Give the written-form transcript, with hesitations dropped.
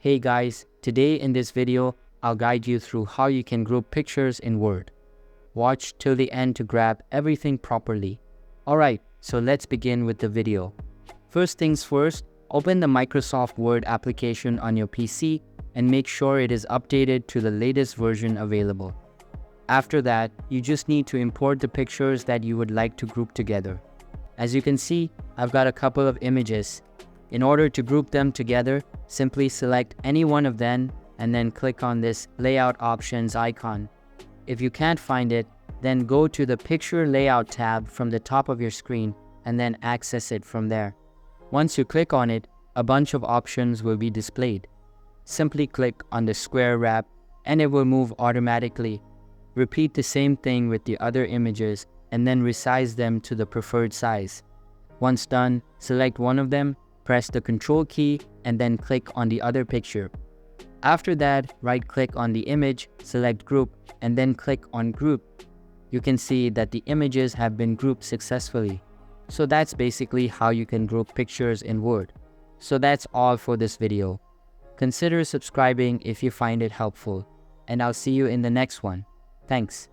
Hey guys, today in this video, I'll guide you through how you can group pictures in Word. Watch till the end to grab everything properly. Alright, so let's begin with the video. First things first, open the Microsoft Word application on your PC and make sure it is updated to the latest version available. After that, you just need to import the pictures that you would like to group together. As you can see, I've got a couple of images. In order to group them together, simply select any one of them and then click on this Layout Options icon. If you can't find it, then go to the Picture Layout tab from the top of your screen and then access it from there. Once you click on it, a bunch of options will be displayed. Simply click on the square wrap and it will move automatically. Repeat the same thing with the other images and then resize them to the preferred size. Once done, select one of them, press the Control key and then click on the other picture. After that, right-click on the image, select Group and then click on Group. You can see that the images have been grouped successfully. So that's basically how you can group pictures in Word. So that's all for this video. Consider subscribing if you find it helpful, and I'll see you in the next one. Thanks.